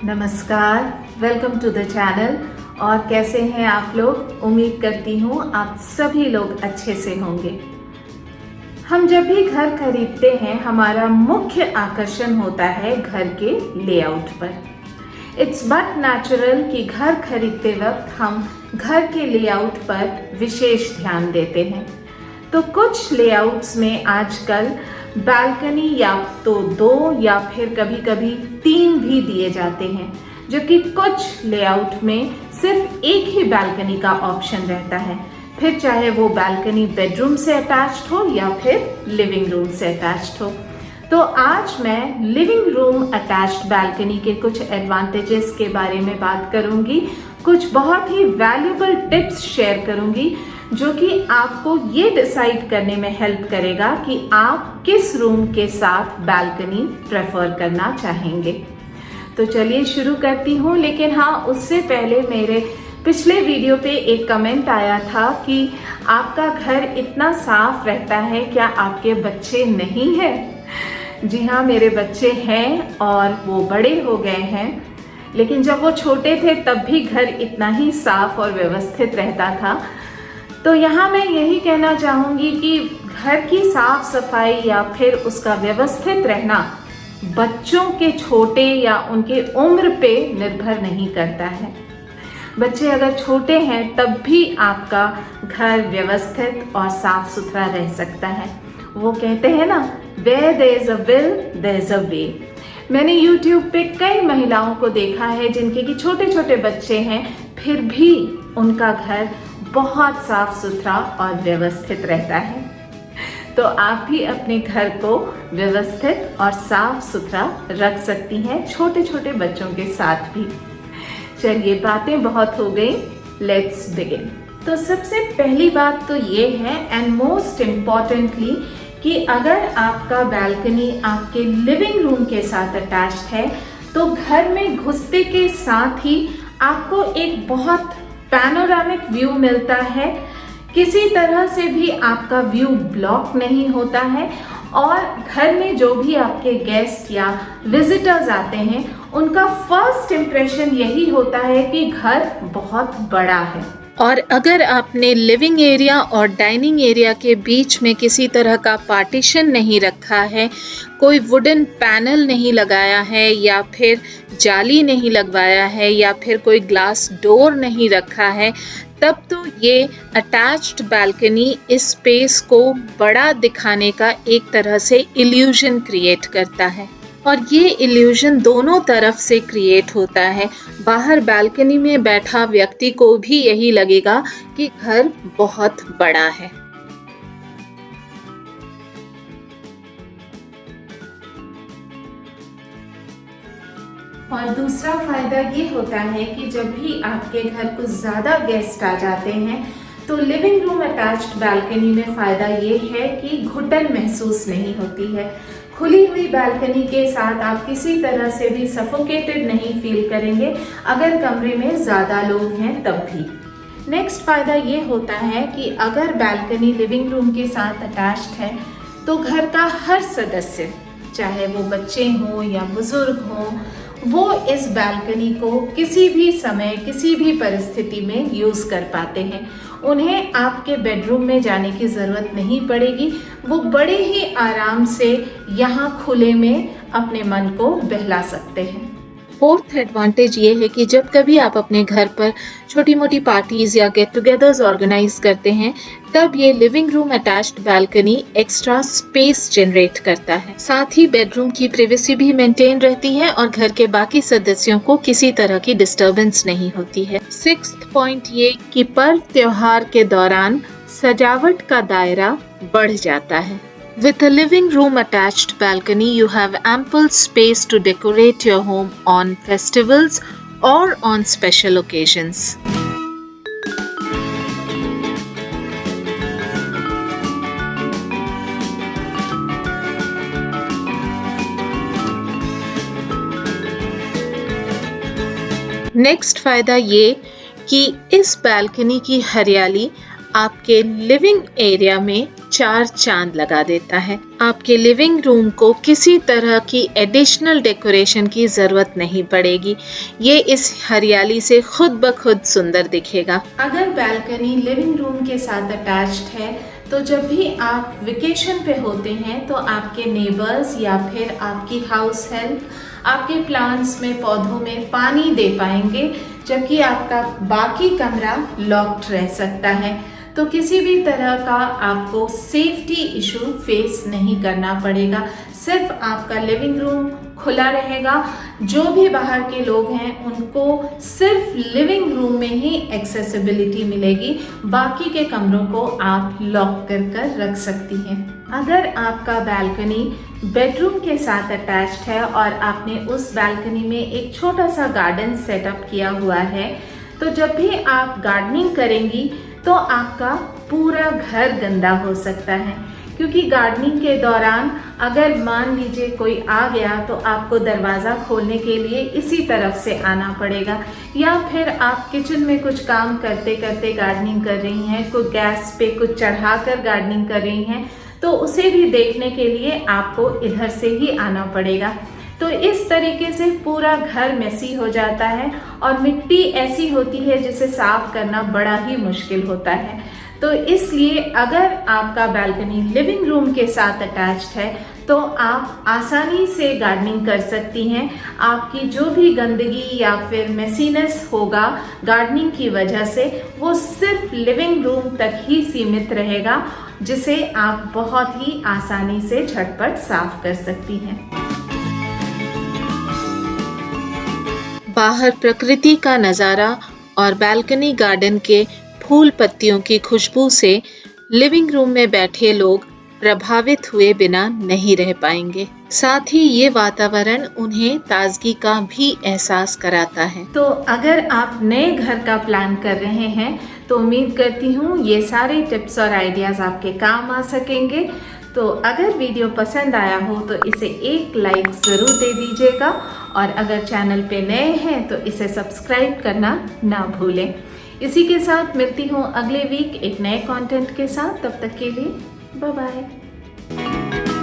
नमस्कार, welcome to the channel. और कैसे हैं आप लोग? उम्मीद करती हूँ आप सभी लोग अच्छे से होंगे। हम जब भी घर खरीदते हैं, हमारा मुख्य आकर्षण होता है घर के लेआउट पर। इट्स बट नेचुरल कि घर खरीदते वक्त हम घर के लेआउट पर विशेष ध्यान देते हैं। तो कुछ लेआउट्स में आजकल बालकनी या तो 2 या फिर कभी कभी 3 भी दिए जाते हैं, जबकि कुछ लेआउट में सिर्फ एक ही बालकनी का ऑप्शन रहता है, फिर चाहे वो बालकनी बेडरूम से अटैच्ड हो या फिर लिविंग रूम से अटैच्ड हो। तो आज मैं लिविंग रूम अटैच्ड बालकनी के कुछ एडवांटेजेस के बारे में बात करूंगी, कुछ बहुत ही वैल्यूएबल टिप्स शेयर करूंगी जो कि आपको ये डिसाइड करने में हेल्प करेगा कि आप किस रूम के साथ बालकनी प्रेफर करना चाहेंगे। तो चलिए शुरू करती हूँ, लेकिन हाँ, उससे पहले मेरे पिछले वीडियो पे एक कमेंट आया था कि आपका घर इतना साफ रहता है, क्या आपके बच्चे नहीं हैं? जी हाँ, मेरे बच्चे हैं और वो बड़े हो गए हैं, लेकिन जब वो छोटे थे तब भी घर इतना ही साफ और व्यवस्थित रहता था। तो यहाँ मैं यही कहना चाहूँगी कि घर की साफ सफाई या फिर उसका व्यवस्थित रहना बच्चों के छोटे या उनके उम्र पे निर्भर नहीं करता है। बच्चे अगर छोटे हैं तब भी आपका घर व्यवस्थित और साफ सुथरा रह सकता है। वो कहते हैं ना, where there is a will, there is a way। मैंने YouTube पे कई महिलाओं को देखा है जिनके कि छोटे छोटे बच्चे हैं, फिर भी उनका घर बहुत साफ सुथरा और व्यवस्थित रहता है। तो आप भी अपने घर को व्यवस्थित और साफ सुथरा रख सकती हैं, छोटे छोटे बच्चों के साथ भी। चलिए, बातें बहुत हो गई, लेट्स बिगिन। तो सबसे पहली बात तो ये है, एंड मोस्ट इम्पॉर्टेंटली, कि अगर आपका बालकनी आपके लिविंग रूम के साथ अटैच्ड है तो घर में घुसते के साथ ही आपको एक बहुत पैनोरामिक व्यू मिलता है। किसी तरह से भी आपका व्यू ब्लॉक नहीं होता है और घर में जो भी आपके गेस्ट या विजिटर्स आते हैं उनका फर्स्ट इम्प्रेशन यही होता है कि घर बहुत बड़ा है। और अगर आपने लिविंग एरिया और डाइनिंग एरिया के बीच में किसी तरह का पार्टीशन नहीं रखा है, कोई वुडन पैनल नहीं लगाया है या फिर जाली नहीं लगवाया है या फिर कोई ग्लास डोर नहीं रखा है, तब तो ये अटैच्ड बालकनी इस स्पेस को बड़ा दिखाने का एक तरह से इल्यूजन क्रिएट करता है। और ये इल्यूजन दोनों तरफ से क्रिएट होता है। बाहर बालकनी में बैठा व्यक्ति को भी यही लगेगा कि घर बहुत बड़ा है। और दूसरा फायदा ये होता है कि जब भी आपके घर कुछ ज़्यादा गेस्ट आ जाते हैं तो लिविंग रूम अटैच्ड बालकनी में फ़ायदा ये है कि घुटन महसूस नहीं होती है। खुली हुई बालकनी के साथ आप किसी तरह से भी सफोकेटेड नहीं फील करेंगे अगर कमरे में ज़्यादा लोग हैं तब भी। नेक्स्ट फ़ायदा ये होता है कि अगर बालकनी लिविंग रूम के साथ अटैच्ड है तो घर का हर सदस्य, चाहे वो बच्चे हों या बुज़ुर्ग हों, वो इस बालकनी को किसी भी समय किसी भी परिस्थिति में यूज़ कर पाते हैं। उन्हें आपके बेडरूम में जाने की ज़रूरत नहीं पड़ेगी। वो बड़े ही आराम से यहाँ खुले में अपने मन को बहला सकते हैं। फोर्थ एडवांटेज ये है कि जब कभी आप अपने घर पर छोटी मोटी पार्टीज या गेट टुगेदर्स ऑर्गेनाइज करते हैं, तब ये living room attached balcony extra space generate करता है। साथ ही बेडरूम की प्राइवेसी भी मेंटेन रहती है और घर के बाकी सदस्यों को किसी तरह की डिस्टर्बेंस नहीं होती है। सिक्स्थ पॉइंट ये कि पर्व त्योहार के दौरान सजावट का दायरा बढ़ जाता है। With a living room attached balcony, you have ample space to decorate your home on festivals or on special occasions. Next फायदा ये कि इस बालकनी की हरियाली आपके लिविंग एरिया में चार चांद लगा देता है। आपके लिविंग रूम को किसी तरह की एडिशनल डेकोरेशन की जरूरत नहीं पड़ेगी। ये इस हरियाली से खुद ब खुद सुंदर दिखेगा। अगर बालकनी लिविंग रूम के साथ अटैच्ड है तो जब भी आप वेकेशन पे होते हैं तो आपके नेबर्स या फिर आपकी हाउस हेल्प आपके प्लांट्स में, पौधों में पानी दे पाएंगे, जबकि आपका बाकी कमरा लॉक्ड रह सकता है। तो किसी भी तरह का आपको सेफ्टी इशू फेस नहीं करना पड़ेगा। सिर्फ आपका लिविंग रूम खुला रहेगा। जो भी बाहर के लोग हैं उनको सिर्फ लिविंग रूम में ही एक्सेसिबिलिटी मिलेगी, बाकी के कमरों को आप लॉक कर रख सकती हैं। अगर आपका बालकनी बेडरूम के साथ अटैच्ड है और आपने उस बालकनी में एक छोटा सा गार्डन सेटअप किया हुआ है, तो जब भी आप गार्डनिंग करेंगी तो आपका पूरा घर गंदा हो सकता है, क्योंकि गार्डनिंग के दौरान अगर मान लीजिए कोई आ गया तो आपको दरवाज़ा खोलने के लिए इसी तरफ से आना पड़ेगा, या फिर आप किचन में कुछ काम करते करते गार्डनिंग कर रही हैं, कोई गैस पे कुछ चढ़ाकर गार्डनिंग कर रही हैं, तो उसे भी देखने के लिए आपको इधर से ही आना पड़ेगा। तो इस तरीके से पूरा घर मेसी हो जाता है और मिट्टी ऐसी होती है जिसे साफ करना बड़ा ही मुश्किल होता है। तो इसलिए अगर आपका बालकनी लिविंग रूम के साथ अटैच्ड है तो आप आसानी से गार्डनिंग कर सकती हैं। आपकी जो भी गंदगी या फिर मेसीनेस होगा गार्डनिंग की वजह से, वो सिर्फ लिविंग रूम तक ही सीमित रहेगा, जिसे आप बहुत ही आसानी से झटपट साफ कर सकती हैं। बाहर प्रकृति का नज़ारा और बालकनी गार्डन के फूल पत्तियों की खुशबू से लिविंग रूम में बैठे लोग प्रभावित हुए बिना नहीं रह पाएंगे। साथ ही ये वातावरण उन्हें ताजगी का भी एहसास कराता है। तो अगर आप नए घर का प्लान कर रहे हैं तो उम्मीद करती हूँ ये सारे टिप्स और आइडियाज़ आपके काम आ सकेंगे। तो अगर वीडियो पसंद आया हो तो इसे एक लाइक ज़रूर दे दीजिएगा, और अगर चैनल पे नए हैं तो इसे सब्सक्राइब करना ना भूलें। इसी के साथ मिलती हूँ अगले वीक एक नए कंटेंट के साथ। तब तक के लिए बाय बाय।